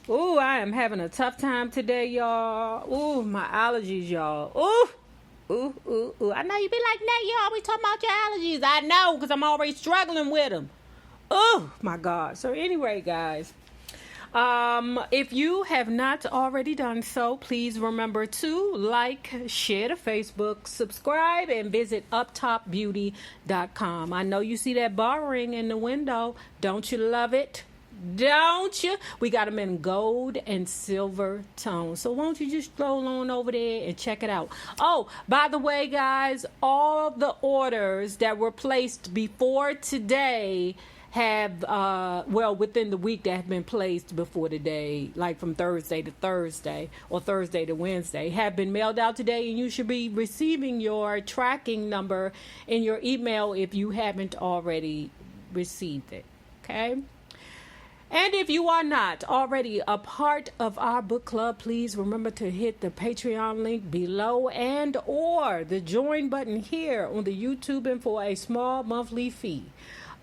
Ooh, I am having a tough time today, y'all. Ooh, my allergies, y'all. Ooh. I know you be like, Nate, you always talking about your allergies. I know, because I'm already struggling with them. Oh, my God. So anyway, guys, if you have not already done so, please remember to like, share to Facebook, subscribe, and visit uptopbeauty.com. I know you see that bar ring in the window. Don't you love it? Don't you? We got them in gold and silver tones. So won't you just stroll on over there and check it out? Oh, by the way, guys, all the orders that were placed before today have, within the week that have been placed before today, like from Thursday to Thursday or Thursday to Wednesday, have been mailed out today, and you should be receiving your tracking number in your email if you haven't already received it. Okay? And if you are not already a part of our book club, please remember to hit the Patreon link below and or the join button here on the YouTube, and for a small monthly fee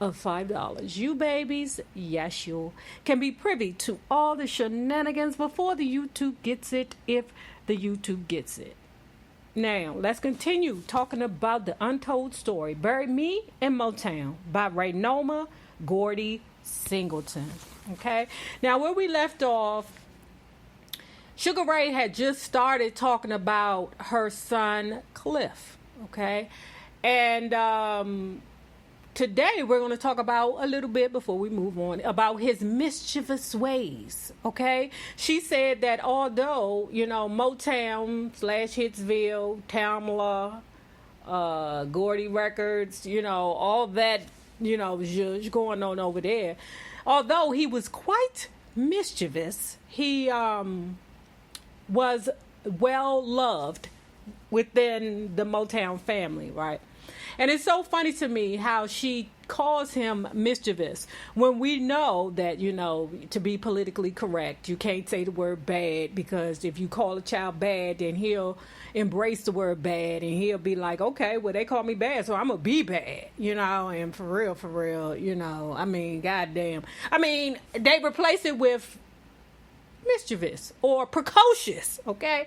of $5. You babies, yes you, can be privy to all the shenanigans before the YouTube gets it, if the YouTube gets it. Now, let's continue talking about the untold story, Bury Me in Motown by Raynoma Gordy Singleton. Okay, now where we left off, Sugar Ray had just started talking about her son Cliff. Okay, and today we're going to talk about a little bit, before we move on, about his mischievous ways. Okay, she said that although, you know, Motown / Hitsville, Tamla, Gordy Records, you know, all that, you know, was going on over there. Although he was quite mischievous, he was well loved within the Motown family, right? And it's so funny to me how she calls him mischievous when we know that, you know, to be politically correct, you can't say the word bad, because if you call a child bad, then he'll embrace the word bad and he'll be like, okay, well, they call me bad, so I'm gonna be bad, you know. And for real, you know, I mean, goddamn, I mean, they replace it with mischievous or precocious, okay?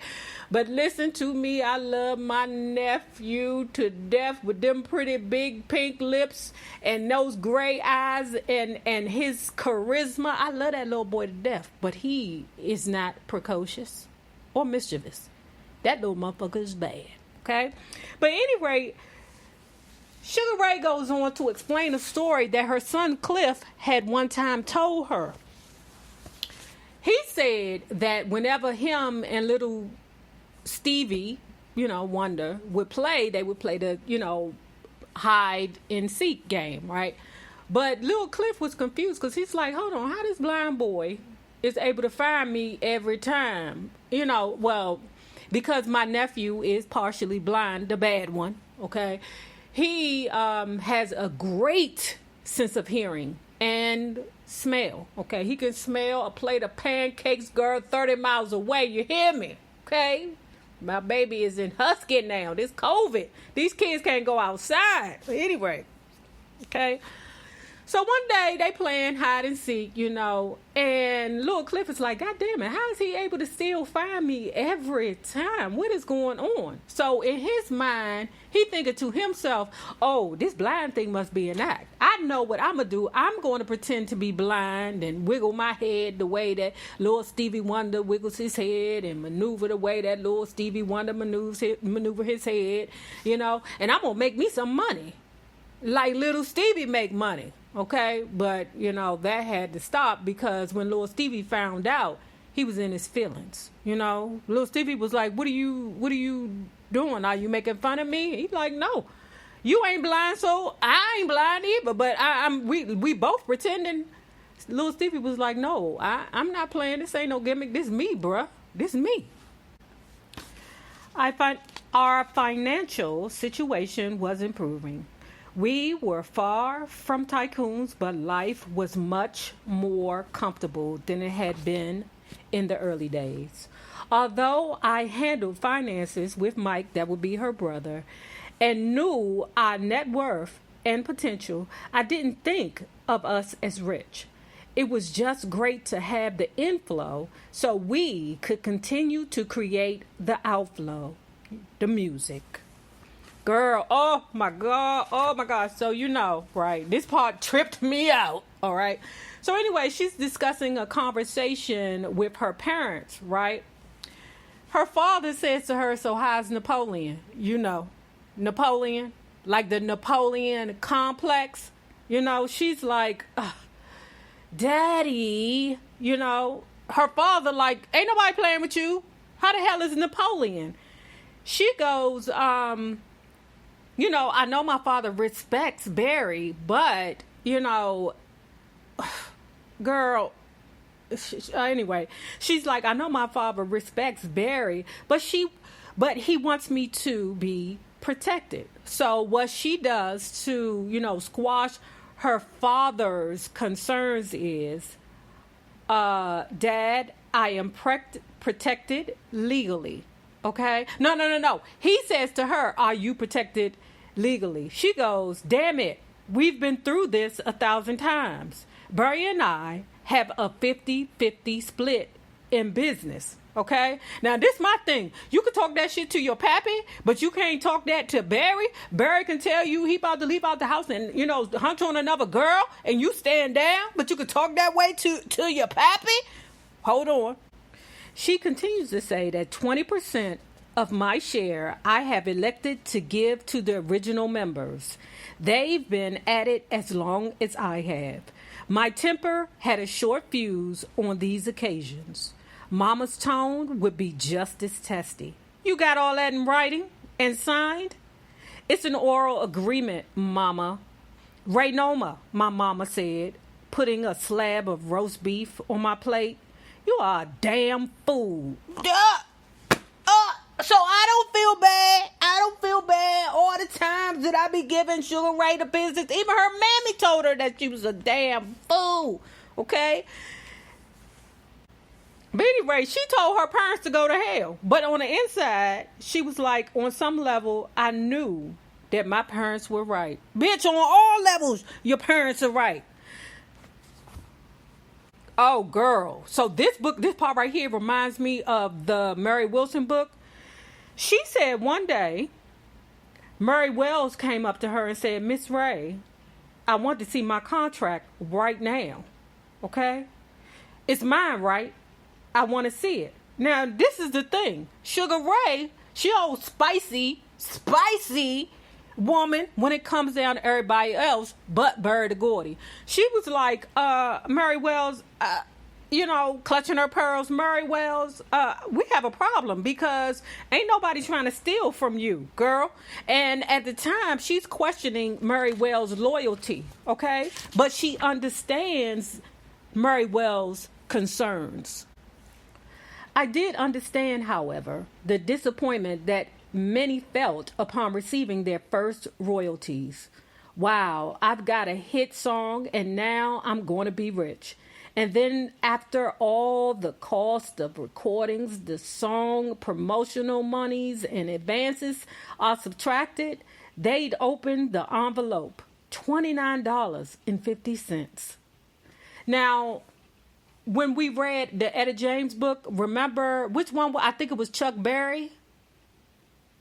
But listen to me, I love my nephew to death with them pretty big pink lips and those gray eyes and his charisma. I love that little boy to death, but he is not precocious or mischievous. That little motherfucker is bad, okay? But anyway, Sugar Ray goes on to explain a story that her son Cliff had one time told her. He said that whenever him and little Stevie, you know, Wonder, would play, they would play the, you know, hide and seek game, right? But little Cliff was confused, because he's like, hold on, how this blind boy is able to find me every time? You know, well, because my nephew is partially blind, the bad one, okay? He has a great sense of hearing and smell, okay? He can smell a plate of pancakes, girl, 30 miles away. You hear me, okay? My baby is in Husky now. This COVID. These kids can't go outside. But anyway, okay? So one day they playing hide and seek, you know, and little Cliff is like, God damn it, how is he able to still find me every time? What is going on? So in his mind, he thinking to himself, oh, this blind thing must be an act. I know what I'm going to do. I'm going to pretend to be blind and wiggle my head the way that little Stevie Wonder wiggles his head, and maneuver the way that little Stevie Wonder maneuver his head, you know, and I'm going to make me some money like little Stevie make money. Okay, but, you know, that had to stop, because when little Stevie found out, he was in his feelings, you know. Little Stevie was like, what are you doing? Are you making fun of me? He's like, no, you ain't blind, so I ain't blind either, but we both pretending. Little Stevie was like, no, I'm not playing. This ain't no gimmick. This me, bruh. This me. I find our financial situation was improving. We were far from tycoons, but life was much more comfortable than it had been in the early days. Although I handled finances with Mike, that would be her brother, and knew our net worth and potential, I didn't think of us as rich. it was just great to have the inflow so we could continue to create the outflow, the music. Girl, oh my God. So right, this part tripped me out, all right? So anyway, she's discussing a conversation with her parents, right? Her father says to her, so how's Napoleon? Napoleon, like the Napoleon complex. She's like, Daddy, her father like, ain't nobody playing with you. How the hell is Napoleon? She goes, I know my father respects Barry, but, girl, anyway, she's like, I know my father respects Barry, but he wants me to be protected. So what she does to, squash her father's concerns is, Dad, I am protected legally. Okay? No. He says to her, are you protected legally? She goes, damn it. We've been through this 1,000 times. Barry and I have a 50-50 split in business. Okay? Now, this my thing. You can talk that shit to your pappy, but you can't talk that to Barry. Barry can tell you he about to leave out the house and, hunt on another girl, and you stand down, but you can talk that way to your pappy? Hold on. She continues to say that 20% of my share I have elected to give to the original members. They've been at it as long as I have. My temper had a short fuse on these occasions. Mama's tone would be just as testy. You got all that in writing and signed? It's an oral agreement, Mama. Raynoma, my mama said, putting a slab of roast beef on my plate. You are a damn fool. So I don't feel bad. All the times that I be giving Sugar Ray the business. Even her mammy told her that she was a damn fool. Okay? But anyway, she told her parents to go to hell. But on the inside, she was like, on some level, I knew that my parents were right. Bitch, on all levels, your parents are right. Oh, girl. So this part right here reminds me of the Mary Wilson book. She said one day, Mary Wells came up to her and said, Miss Ray, I want to see my contract right now. Okay? It's mine, right? I want to see it. Now, this is the thing. Sugar Ray, she old spicy woman when it comes down to everybody else but Barry the Gordy. She was like, Mary Wells, clutching her pearls, Mary Wells, we have a problem because ain't nobody trying to steal from you, girl. And at the time, she's questioning Mary Wells' loyalty, okay? But she understands Mary Wells' concerns. I did understand, however, the disappointment that many felt upon receiving their first royalties. Wow, I've got a hit song and now I'm going to be rich. And then after all the cost of recordings, the song promotional monies and advances are subtracted, they'd open the envelope, $29.50. Now, when we read the Etta James book, remember which one? I think it was Chuck Berry.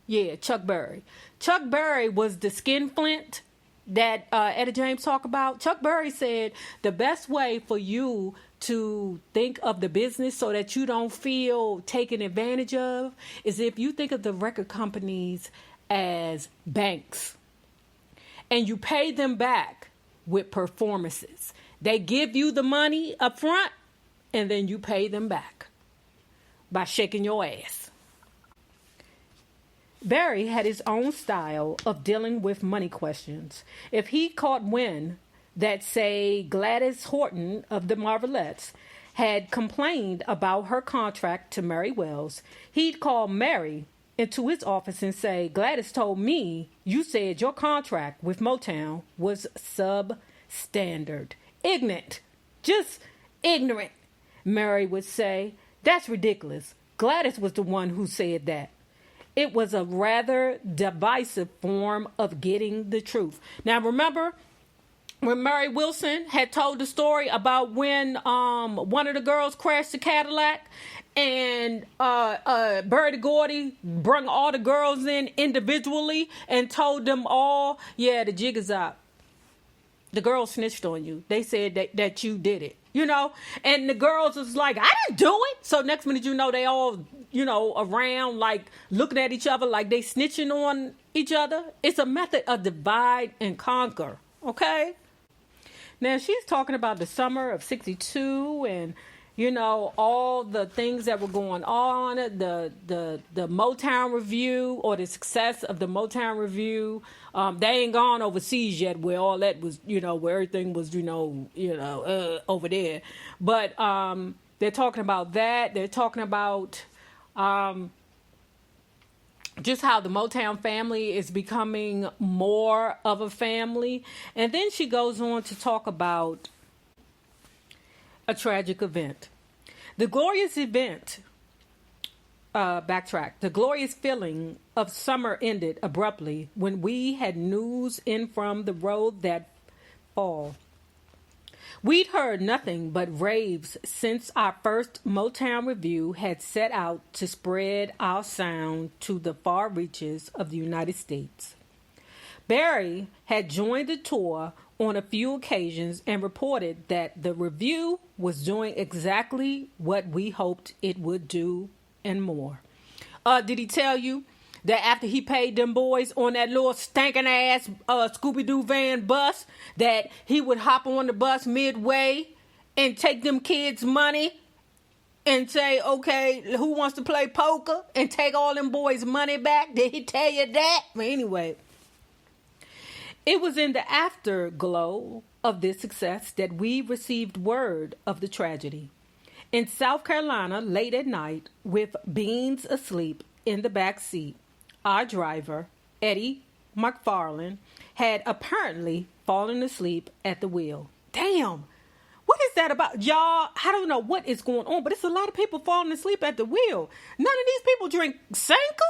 Yeah, Chuck Berry. Chuck Berry was the skinflint that Etta James talked about. Chuck Berry said the best way for you to think of the business so that you don't feel taken advantage of is if you think of the record companies as banks and you pay them back with performances. They give you the money up front and then you pay them back by shaking your ass. Barry had his own style of dealing with money questions. If he caught wind that, say, Gladys Horton of the Marvelettes had complained about her contract to Mary Wells, he'd call Mary into his office and say, Gladys told me you said your contract with Motown was substandard. Ignorant. Just ignorant. Mary would say, that's ridiculous. Gladys was the one who said that. It was a rather divisive form of getting the truth. Now, remember, when Mary Wilson had told the story about when one of the girls crashed the Cadillac and Bertie Gordy brung all the girls in individually and told them all, yeah, the jig is up. The girls snitched on you. They said that you did it, you know? And the girls was like, I didn't do it. So next minute, you know, they all, you know, around like looking at each other like they snitching on each other. It's a method of divide and conquer, okay? Now, she's talking about the summer of 62 and, you know, all the things that were going on, the Motown review or the success of the Motown review. They ain't gone overseas yet where all that was, you know, where everything was, over there. But they're talking about that. They're talking about just how the Motown family is becoming more of a family. And then she goes on to talk about a tragic event. The glorious event, the glorious feeling of summer ended abruptly when we had news in from the road that fall. We'd heard nothing but raves since our first Motown review had set out to spread our sound to the far reaches of the United States. Barry had joined the tour on a few occasions and reported that the review was doing exactly what we hoped it would do and more. Did he tell you that after he paid them boys on that little stinking ass Scooby-Doo van bus, that he would hop on the bus midway and take them kids' money and say, okay, who wants to play poker, and take all them boys' money back? Did he tell you that? But anyway, it was in the afterglow of this success that we received word of the tragedy. In South Carolina, late at night, with Beans asleep in the back seat, our driver, Eddie McFarland, had apparently fallen asleep at the wheel. Damn! What is that about? Y'all, I don't know what is going on, but it's a lot of people falling asleep at the wheel. None of these people drink Sanka?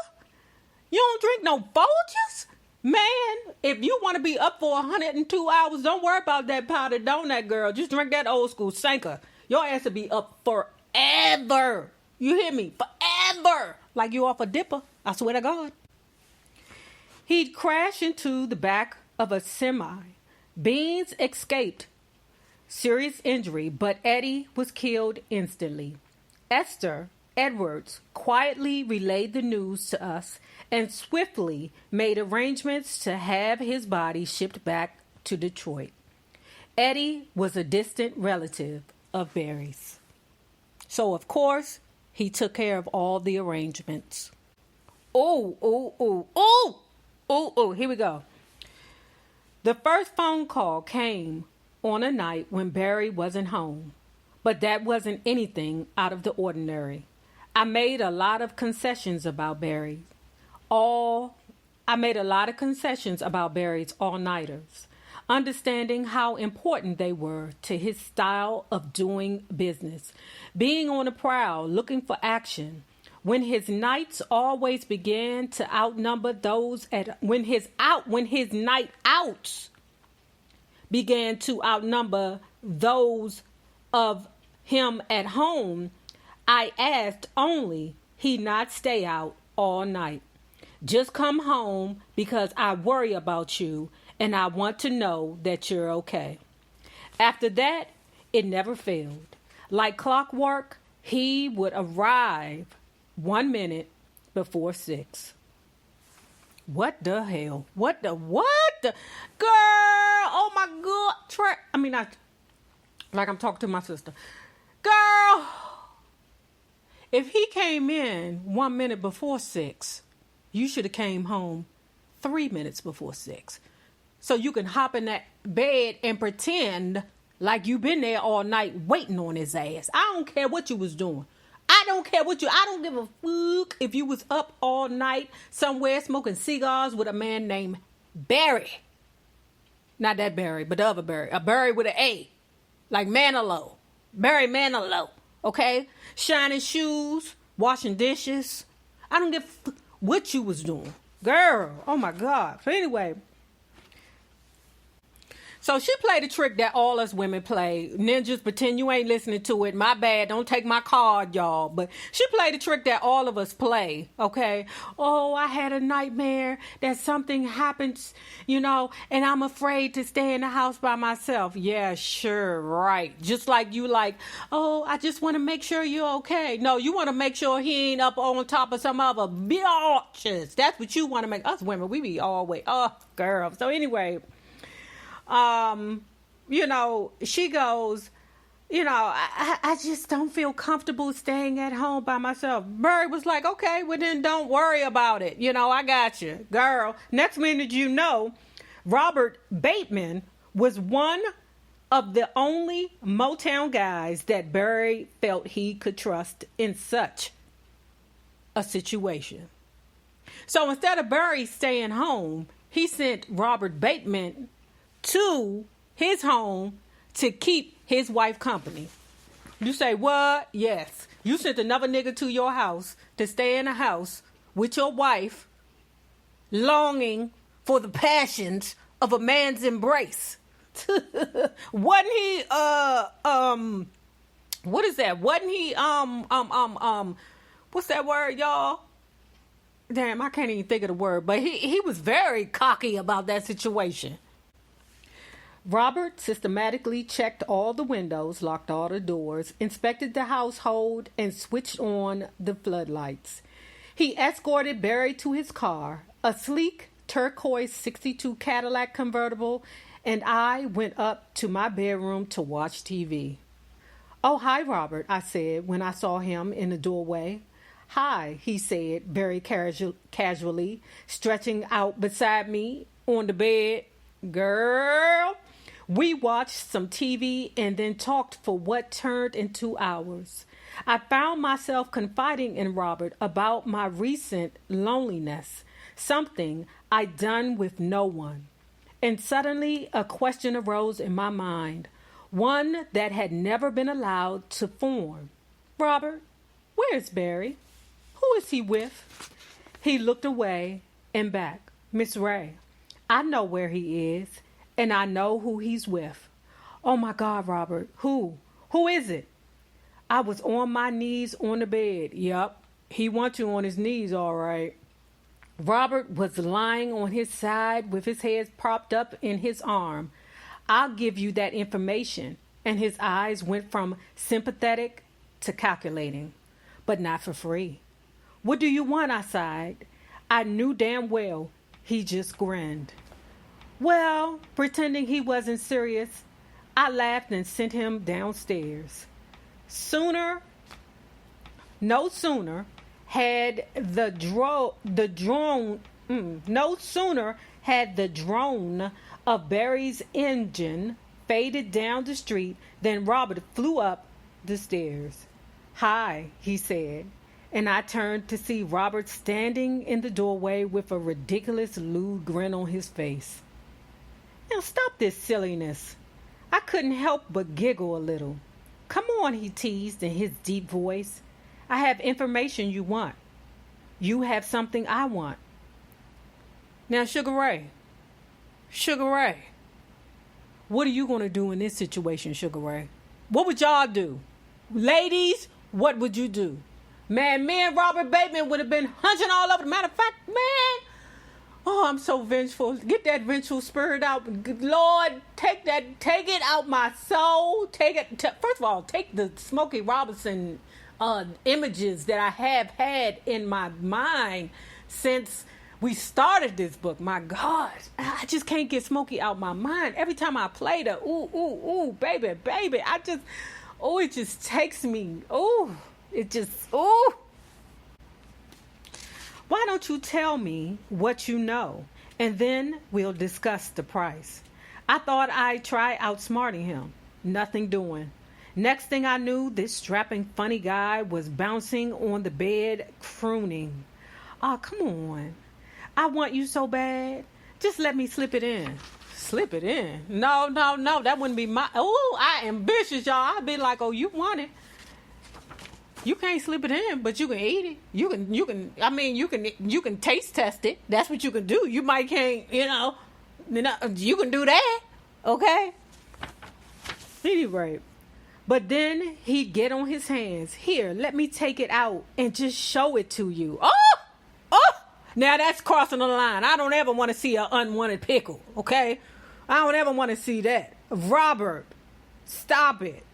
You don't drink no Folgers? Man, if you want to be up for 102 hours, don't worry about that powdered donut, girl. Just drink that old school Sanka. Your ass will be up forever. You hear me? Forever. Like you off a dipper. I swear to God. He'd crashed into the back of a semi. Beans escaped serious injury, but Eddie was killed instantly. Esther Edwards quietly relayed the news to us and swiftly made arrangements to have his body shipped back to Detroit. Eddie was a distant relative of Barry's. So, of course, he took care of all the arrangements. Here we go. The first phone call came on a night when Barry wasn't home, but that wasn't anything out of the ordinary. I made a lot of concessions about Barry's all-nighters, understanding how important they were to his style of doing business, being on the prowl, looking for action. When his nights always began to outnumber those when his night outs began to outnumber those of him at home, I asked only he not stay out all night. Just come home because I worry about you and I want to know that you're okay. After that, it never failed. Like clockwork, he would arrive 1 minute before 6. What the hell? What the girl? Oh my God! Like I'm talking to my sister. Girl, if he came in 1 minute before 6, you should have came home 3 minutes before 6, so you can hop in that bed and pretend like you've been there all night waiting on his ass. I don't care what you was doing. I don't give a fuck if you was up all night somewhere smoking cigars with a man named Barry. Not that Barry, but the other Barry. A Barry with an A. Like Manilow. Barry Manilow. Okay? Shining shoes. Washing dishes. I don't give a fuck what you was doing. Girl. Oh my God. So anyway. So she played a trick that all us women play. Ninjas, pretend you ain't listening to it. My bad. Don't take my card, y'all. But she played a trick that all of us play, okay? Oh, I had a nightmare that something happens, and I'm afraid to stay in the house by myself. Yeah, sure, right. Just like you oh, I just want to make sure you're okay. No, you want to make sure he ain't up on top of some other bitches. That's what you want to make. Us women, we be always, oh, girl. So anyway... she goes, I just don't feel comfortable staying at home by myself. Murray was like, okay, well then don't worry about it. I got you. Girl, next minute Robert Bateman was one of the only Motown guys that Barry felt he could trust in such a situation. So instead of Barry staying home, he sent Robert Bateman to his home to keep his wife company. You say, what? Yes. You sent another nigga to your house to stay in a house with your wife, longing for the passions of a man's embrace. Wasn't he, what is that? Wasn't he, what's that word, y'all? Damn, I can't even think of the word, but he was very cocky about that situation. Robert systematically checked all the windows, locked all the doors, inspected the household, and switched on the floodlights. He escorted Barry to his car, a sleek turquoise 62 Cadillac convertible, and I went up to my bedroom to watch TV. Oh, hi, Robert, I said when I saw him in the doorway. Hi, he said very casually, stretching out beside me on the bed. Girl... We watched some TV and then talked for what turned into hours. I found myself confiding in Robert about my recent loneliness, something I'd done with no one. And suddenly a question arose in my mind, one that had never been allowed to form. Robert, where's Barry? Who is he with? He looked away and back. Miss Ray, I know where he is. And I know who he's with. Oh, my God, Robert. Who? Who is it? I was on my knees on the bed. Yup, he wants you on his knees, all right. Robert was lying on his side with his head propped up in his arm. I'll give you that information. And his eyes went from sympathetic to calculating. But not for free. What do you want? I sighed. I knew damn well he just grinned. Well, pretending he wasn't serious, I laughed and sent him downstairs. No sooner had the drone of Barry's engine faded down the street than Robert flew up the stairs. Hi, he said, and I turned to see Robert standing in the doorway with a ridiculous lewd grin on his face. Now stop this silliness. I couldn't help but giggle a little. Come on, he teased in his deep voice. I have information you want. You have something I want. Now, Sugar Ray, what are you going to do in this situation, Sugar Ray? What would y'all do? Ladies, what would you do? Man, me and Robert Bateman would have been hunching all over. Matter of fact, man, oh, I'm so vengeful. Get that vengeful spirit out. Lord, take it out my soul. First of all, take the Smokey Robinson images that I have had in my mind since we started this book. My God, I just can't get Smokey out my mind. Every time I play the ooh, baby, it just takes me, Why don't you tell me what you know, and then we'll discuss the price. I thought I'd try outsmarting him. Nothing doing. Next thing I knew, this strapping funny guy was bouncing on the bed, crooning. Oh, come on. I want you so bad. Just let me slip it in. Slip it in? No. That wouldn't be my... Oh, I ambitious, y'all. I'd be like, oh, you want it. You can't slip it in, but you can eat it. You can taste test it. That's what you can do. You might can't, you can do that. Okay? Anyway. But then he'd get on his hands. Here, let me take it out and just show it to you. Oh! Oh! Now that's crossing the line. I don't ever want to see an unwanted pickle, okay? I don't ever want to see that. Robert, stop it.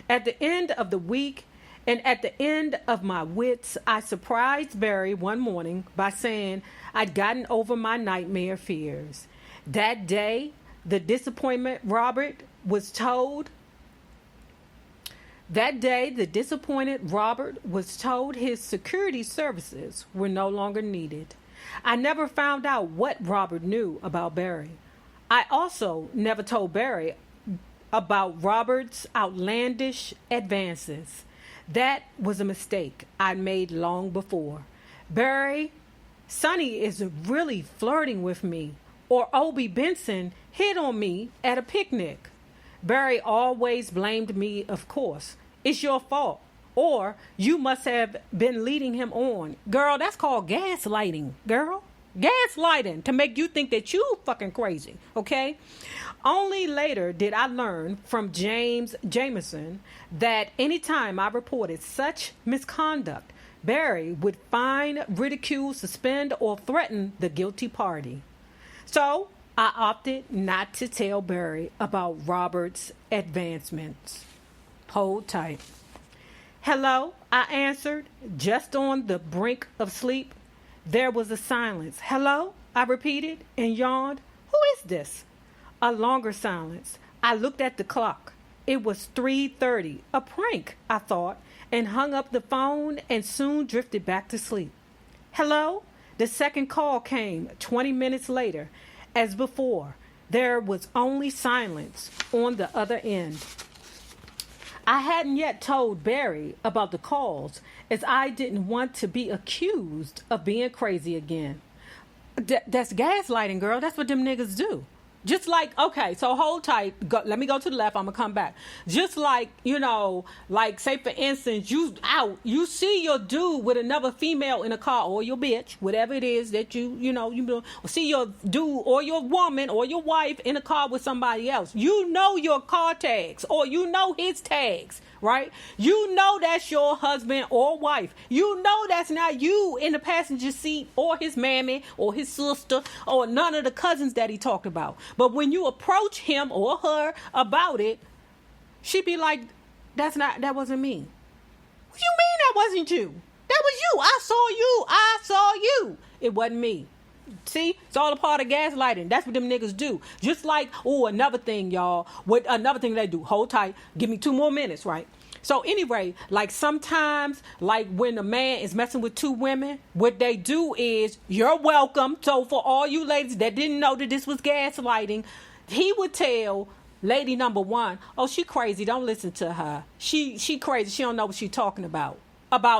At the end of the week and at the end of my wits, I surprised Barry one morning by saying I'd gotten over my nightmare fears. That day, the disappointed Robert was told his security services were no longer needed. I never found out what Robert knew about Barry. I also never told Barry about Robert's outlandish advances. That was a mistake I'd made long before. Sonny is really flirting with me, or Obie Benson hit on me at a picnic. Barry always blamed me, of course. It's your fault. Or you must have been leading him on. Girl, that's called gaslighting, girl. Gaslighting to make you think that you fucking crazy, okay? Only later did I learn from James Jameson that anytime I reported such misconduct, Barry would fine, ridicule, suspend, or threaten the guilty party. So I opted not to tell Barry about Robert's advancements. Hold tight. Hello, I answered, just on the brink of sleep. There was a silence. Hello, I repeated and yawned. Who is this? A longer silence. I looked at the clock. It was 3:30. A prank, I thought, and hung up the phone and soon drifted back to sleep. Hello? The second call came 20 minutes later. As before, there was only silence on the other end. I hadn't yet told Barry about the calls, as I didn't want to be accused of being crazy again. That's gaslighting, girl. That's what them niggas do. Just like, okay, so hold tight. Let me go to the left. I'm going to come back. Just like, like say for instance, you see your dude with another female in a car, or your bitch, whatever it is that you see your dude or your woman or your wife in a car with somebody else. You know your car tags, or you know his tags, right? You know that's your husband or wife. You know that's not you in the passenger seat, or his mammy or his sister, or none of the cousins that he talked about. But when you approach him or her about it, she be like, that wasn't me. What you mean that wasn't you? That was you. I saw you. It wasn't me. See, it's all a part of gaslighting. That's what them niggas do. Just like, another thing, y'all. Another thing they do. Hold tight. Give me 2 more minutes, right? So anyway, like sometimes, like when a man is messing with 2 women, what they do is, you're welcome. So for all you ladies that didn't know that this was gaslighting, he would tell lady number 1, oh, she crazy. Don't listen to her. She crazy. She don't know what she's talking about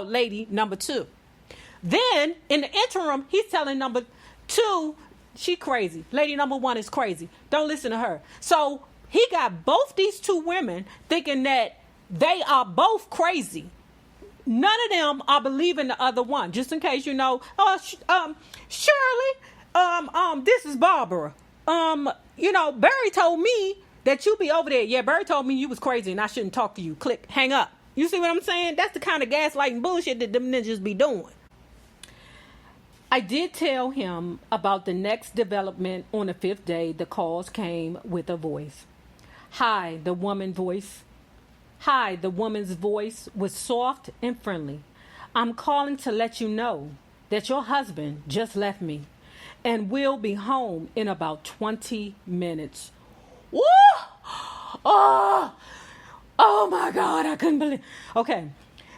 lady number 2. Then in the interim, he's telling number 2, she crazy. Lady number 1 is crazy. Don't listen to her. So he got both these 2 women thinking that they are both crazy. None of them are believing the other one. Just in case Shirley, this is Barbara. Barry told me that you be over there. Yeah, Barry told me you was crazy and I shouldn't talk to you. Click, hang up. You see what I'm saying? That's the kind of gaslighting bullshit that them ninjas be doing. I did tell him about the next development on the 5th day. The calls came with a voice. Hi, the woman's voice was soft and friendly. I'm calling to let you know that your husband just left me and will be home in about 20 minutes. Woo! Oh my God, I couldn't believe. Okay,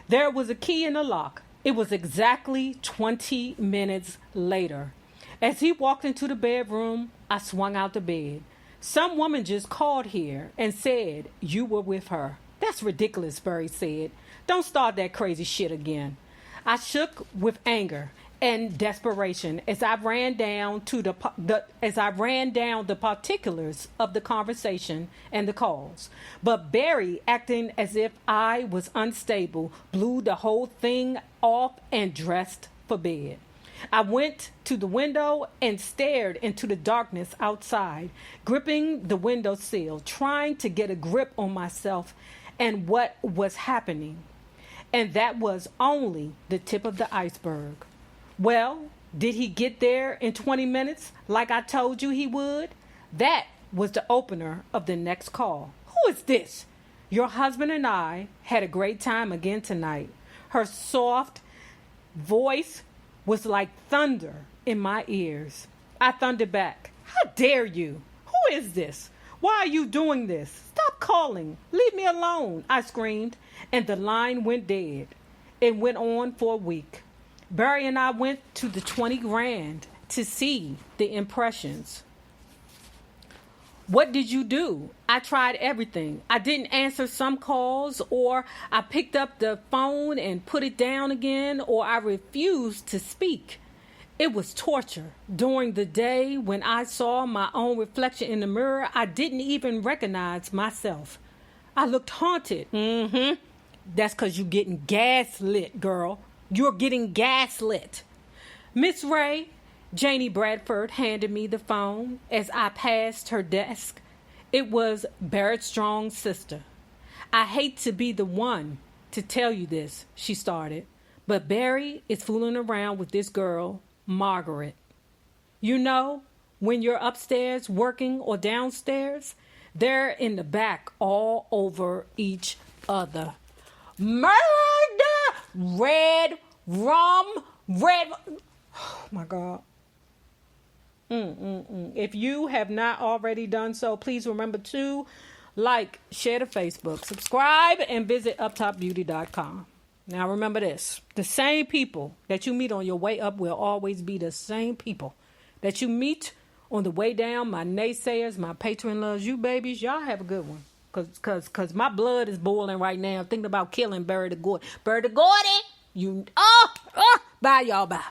there was a key in the lock. It was exactly 20 minutes later. As he walked into the bedroom, I swung out the bed. Some woman just called here and said you were with her. That's ridiculous, Barry said. Don't start that crazy shit again. I shook with anger and desperation as I ran down the particulars of the conversation and the calls. But Barry, acting as if I was unstable, blew the whole thing off and dressed for bed. I went to the window and stared into the darkness outside, gripping the window sill, trying to get a grip on myself and what was happening. And that was only the tip of the iceberg. Well, did he get there in 20 minutes like I told you he would? That was the opener of the next call. Who is this? Your husband and I had a great time again tonight. Her soft voice was like thunder in my ears. I thundered back. How dare you? Who is this? Why are you doing this? Stop calling. Leave me alone, I screamed, and the line went dead. It went on for a week. Barry and I went to the 20 Grand to see the impressions. What did you do? I tried everything. I didn't answer some calls, or I picked up the phone and put it down again, or I refused to speak. It was torture. During the day when I saw my own reflection in the mirror, I didn't even recognize myself. I looked haunted. That's because you're getting gaslit, girl. You're getting gaslit. Miss Ray, Janie Bradford handed me the phone as I passed her desk. It was Barrett Strong's sister. I hate to be the one to tell you this, she started, but Barry is fooling around with this girl, Margaret. You know, when you're upstairs working or downstairs, they're in the back all over each other. Murder! Red rum, red... Oh, my God. If you have not already done so, please remember to like, share to Facebook, subscribe, and visit uptopbeauty.com. Now remember this. The same people that you meet on your way up will always be the same people that you meet on the way down. My naysayers, my patron loves you babies. Y'all have a good one. Cause my blood is boiling right now thinking about killing Barry the Gordy. Barry the Gordy! Bye y'all, bye.